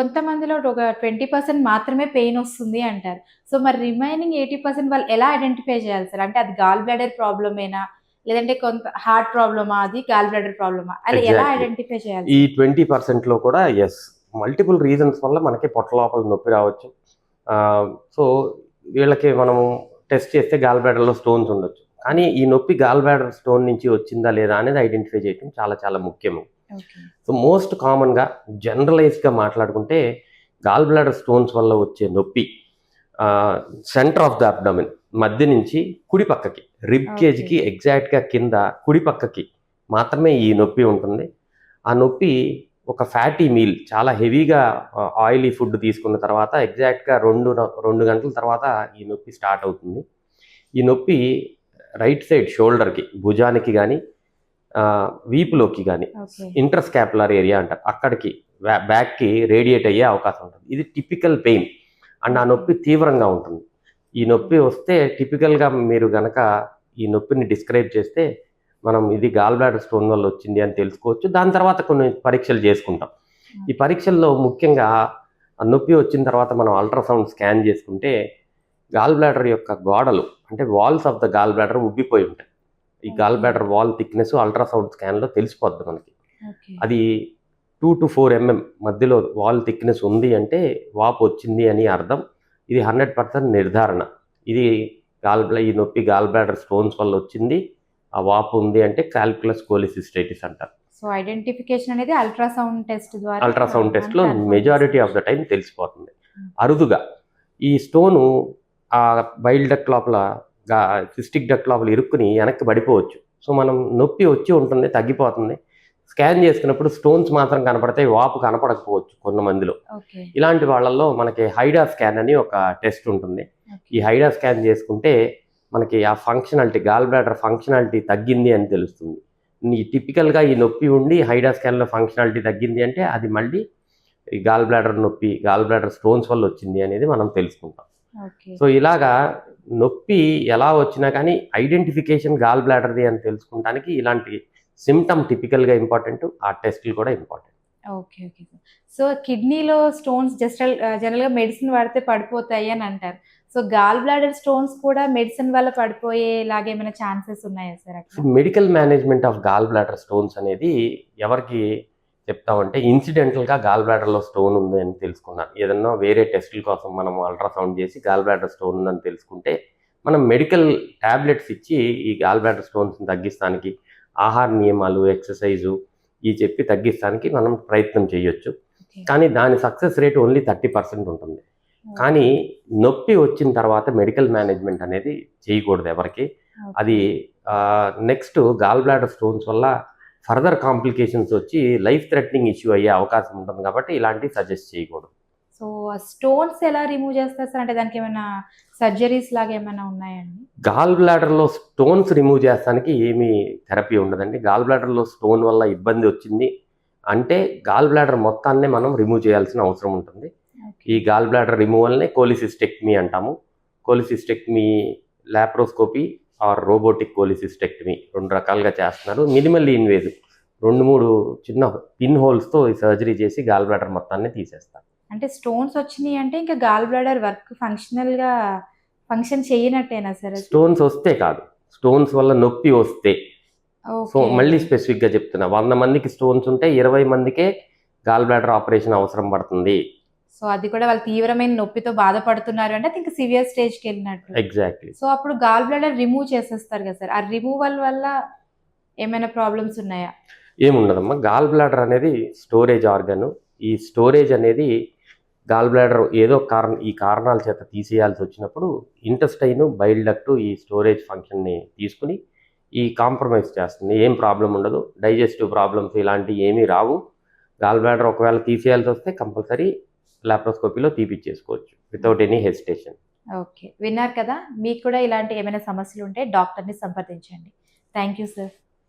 కొంతమందిలో ఒక 20% మాత్రమే పెయిన్ వస్తుంది అంటారు. సో, మరి రిమైనింగ్ 80% వాళ్ళు ఎలా ఐడెంటిఫై చేయాలి సార్? అంటే అది గాల్ బ్లాడర్ ప్రాబ్లమేనా? లేదంటే కొంత హార్ట్ ప్రాబ్లమా అది? గాల్ బ్లాడర్ ప్రాబ్లమా? అలా ఎలా ఎగ్జాక్ట్‌లీ. ఐడెంటిఫై చేయాలి ఈ సార్? 20%లో కూడా మల్టిపుల్ రీజన్స్ వల్ల మనకి పొట్ట లోపల నొప్పి రావచ్చు. సో, వీళ్ళకి మనము టెస్ట్ చేస్తే గాల్ బ్లాడర్‌లో స్టోన్స్ ఉండొచ్చు. కానీ ఈ నొప్పి గాల్ బ్లాడర్ స్టోన్ నుంచి వచ్చిందా లేదా అనేది ఐడెంటిఫై చేయడం చాలా చాలా ముఖ్యము. ఓకే. సో, మోస్ట్ కామన్‌గా జనరలైజ్డ్‌గా మాట్లాడుకుంటే గాల్ బ్లాడర్ స్టోన్స్ వల్ల వచ్చే నొప్పి సెంటర్ ఆఫ్ ద అబ్డోమెన్ మధ్య నుంచి కుడి పక్కకి రిబ్ కేజ్‌కి ఓకే. ఎగ్జాక్ట్‌గా కింద కుడి పక్కకి మాత్రమే ఈ నొప్పి ఉంటుంది. ఆ నొప్పి ఒక ఫ్యాటీ మీల్ చాలా హెవీగా ఆయిలీ ఫుడ్ తీసుకున్న తర్వాత ఎగ్జాక్ట్‌గా 2 గంటల తర్వాత ఈ నొప్పి స్టార్ట్ అవుతుంది. ఈ నొప్పి రైట్ సైడ్ షోల్డర్‌కి భుజానికి గానీ వీపులోకి కానీ ఓకే. ఇంటర్స్కాపులర్ ఏరియా అంటారు అక్కడికి బ్యాక్కి రేడియేట్ అయ్యే అవకాశం ఉంటుంది. ఇది టిపికల్ పెయిన్ అండ్ ఆ నొప్పి తీవ్రంగా ఉంటుంది. ఈ నొప్పి వస్తే టిపికల్గా మీరు గనక ఈ నొప్పిని డిస్క్రైబ్ చేస్తే మనం ఇది గాల్ బ్లాడర్ స్టోన్ వల్ల వచ్చింది అని తెలుసుకోవచ్చు. దాని తర్వాత కొన్ని పరీక్షలు చేసుకుంటాం. ఈ పరీక్షల్లో ముఖ్యంగా ఆ నొప్పి వచ్చిన తర్వాత మనం అల్ట్రాసౌండ్ స్కాన్ చేసుకుంటే గాల్ బ్లాడర్ యొక్క గోడలు అంటే walls of the gall bladder ఉబ్బిపోయి ఉంటాయి. ఈ gall bladder wall thickness ultrasound స్కాన్లో తెలిసిపోద్ది మనకి. ఓకే. అది 2 to 4 mm మధ్యలో వాల్ థిక్నెస్ ఉంది అంటే వాపు వచ్చింది అని అర్థం. ఇది 100% నిర్ధారణ. ఇది ఈ నొప్పి గాల్ బ్లాడర్ స్టోన్స్ వల్ల వచ్చింది. ఆ వాపు ఉంది అంటే కాల్కులస్ కోలిసిస్టైటిస్ అంటారు. సో, ఐడెంటిఫికేషన్ అనేది అల్ట్రాసౌండ్ టెస్ట్ ద్వారా అల్ట్రాసౌండ్ టెస్ట్‌లో confirm majority of the time తెలిసిపోతుంది. అరుదుగా ఈ స్టోను ఆ బైల్ డక్ట్ లోపల సిస్టిక్ డక్ట్ లోపల ఇరుక్కుని వెనక్కి పడిపోవచ్చు. సో, మనం నొప్పి వచ్చి ఉంటుంది, తగ్గిపోతుంది. స్కాన్ చేసుకున్నప్పుడు స్టోన్స్ మాత్రం కనపడతాయి, వాపు కనపడకపోవచ్చు కొంతమందిలో. ఓకే. ఇలాంటి వాళ్ళల్లో మనకి హైడా స్కాన్ అని ఒక టెస్ట్ ఉంటుంది. ఈ హైడా స్కాన్ చేసుకుంటే మనకి ఆ ఫంక్షనాలిటీ గాల్ బ్లాడర్ ఫంక్షనాలిటీ తగ్గింది అని తెలుస్తుంది. టిపికల్గా ఈ నొప్పి ఉండి హైడా స్కాన్లో ఫంక్షనాలిటీ తగ్గింది అంటే అది మళ్ళీ ఈ గాల్ బ్లాడర్ నొప్పి గాల్ బ్లాడర్ స్టోన్స్ వల్ల వచ్చింది అనేది మనం తెలుసుకుంటాం. ఓకే. సో, ఇలాగా నొప్పి ఎలా వచ్చినా కానీ ఐడెంటిఫికేషన్ గాల్ బ్లాడర్ది అని తెలుసుకుంటానికి ఇలాంటి సిమ్టమ్ టిపికల్గా ఇంపార్టెంట్, ఆ టెస్టులు కూడా important. Okay. Okay sir. So, కిడ్నీలో స్టోన్స్ జనరల్‌గా మెడిసిన్ వాడితే పడిపోతాయి అని అంటారు. సో, గాల్ బ్లాడర్ స్టోన్స్ కూడా మెడిసిన్ వల్ల పడిపోయేలాగా ఏమైనా ఛాన్సెస్ ఉన్నాయా సార్ అట్లా? Medical management of gall bladder stones అనేది ఎవరికి చెప్తామంటే ఇన్సిడెంటల్గా గాల్ బ్లాడర్లో స్టోన్ ఉంది అని తెలుసుకున్నాను. ఏదన్నా వేరే టెస్టుల కోసం మనం అల్ట్రాసౌండ్ చేసి గాల్ బ్లాడర్ స్టోన్ ఉందని తెలుసుకుంటే మనం మెడికల్ ట్యాబ్లెట్స్ ఇచ్చి ఈ గాల్ బ్లాడర్ స్టోన్స్ని తగ్గిస్తానికి ఆహార నియమాలు, ఎక్సర్సైజు ఇవి చెప్పి తగ్గిస్తానికి మనం ప్రయత్నం చేయొచ్చు. ఓకే. కానీ దాని సక్సెస్ రేట్ ఓన్లీ 30% ఉంటుంది. కానీ నొప్పి వచ్చిన తర్వాత మెడికల్ మేనేజ్మెంట్ అనేది చేయకూడదు ఎవరికి. అది నెక్స్ట్ గాల్ బ్లాడర్ స్టోన్స్ వల్ల ఫర్దర్ కాంప్లికేషన్స్ వచ్చి లైఫ్ థ్రెటనింగ్ ఇష్యూ అయ్యే అవకాశం ఉంటుంది కాబట్టి ఇలాంటివి సజెస్ట్ చేయకూడదు. సో, స్టోన్స్ ఎలా రిమూవ్ చేస్తారు సార్? అంటే దానికి ఏమైనా సర్జరీస్ లాగా ఏమైనా ఉన్నాయండి? గాల్ బ్లాడర్లో స్టోన్స్ రిమూవ్ చేస్తానికి ఏమీ థెరపీ ఉండదండి. గాల్ బ్లాడర్లో స్టోన్ వల్ల ఇబ్బంది వచ్చింది అంటే గాల్ బ్లాడర్ మొత్తాన్నే మనం రిమూవ్ చేయాల్సిన అవసరం ఉంటుంది. ఈ గాల్ బ్లాడర్ రిమూవల్నే కోలిసిస్టెక్టమీ అంటాము. Cholecystectomy, laparoscopy are robotic cholecystectomy 2 రకాలుగా చేస్తున్నారు. మినిమల్లీ ఇన్వేజివ్ 2-3 చిన్న పిన్ హోల్స్తో ఈ సర్జరీ చేసి గాల్ బ్లాడర్ మొత్తాన్ని తీసేస్తారు. అంటే స్టోన్స్ వచ్చినాయి అంటే ఇంకా గాల్ బ్లాడర్ ఫంక్షన్ చేయనట్టేనా సార్ అది? స్టోన్స్ వస్తే కాదు, స్టోన్స్ వల్ల నొప్పి వస్తే. So, okay. మళ్ళీ స్పెసిఫిక్గా చెప్తున్నా, 100 మందికి స్టోన్స్ ఉంటే 20 మందికే గాల్ బ్లాడర్ ఆపరేషన్ అవసరం పడుతుంది. సో, అది కూడా వాళ్ళు తీవ్రమైన నొప్పితో బాధపడుతున్నారు అంటే అది ఇంకా సివియర్ స్టేజ్‌కెళ్ళినట్టు. ఎగ్జాక్ట్‌లీ. సో, అప్పుడు గాల్ బ్లాడర్ రిమూవ్ చేసేస్తారు కదా సార్! ఆ రిమూవల్ వల్ల ఏమైనా ప్రాబ్లమ్స్ ఉన్నాయా? ఏముండదమ్మా. గాల్ బ్లాడర్ అనేది స్టోరేజ్ ఆర్గన్. ఈ స్టోరేజ్ అనేది గాల్ బ్లాడర్ ఏదో ఈ కారణాల చేత తీసేయాల్సి వచ్చినప్పుడు ఇంటెస్టైన్, బైల్ డక్ట్ ఈ స్టోరేజ్ ఫంక్షన్ని తీసుకుని ఈ కాంప్రమైజ్ చేస్తుంది. ఏం ప్రాబ్లం ఉండదు. డైజెస్టివ్ ప్రాబ్లమ్స్ ఇలాంటివి ఏమీ రావు. గాల్ బ్లాడర్ ఒకవేళ తీసేయాల్సి వస్తే కంపల్సరీ లాప్రోస్కోపీలో తీపిచ్చేసుకోవచ్చు వితౌట్ ఎనీ హెసిటేషన్. ఓకే. విన్నారు కదా! మీకు కూడా ఇలాంటి ఏమైనా సమస్యలు ఉంటే డాక్టర్‌ని సంప్రదించండి. Thank you sir.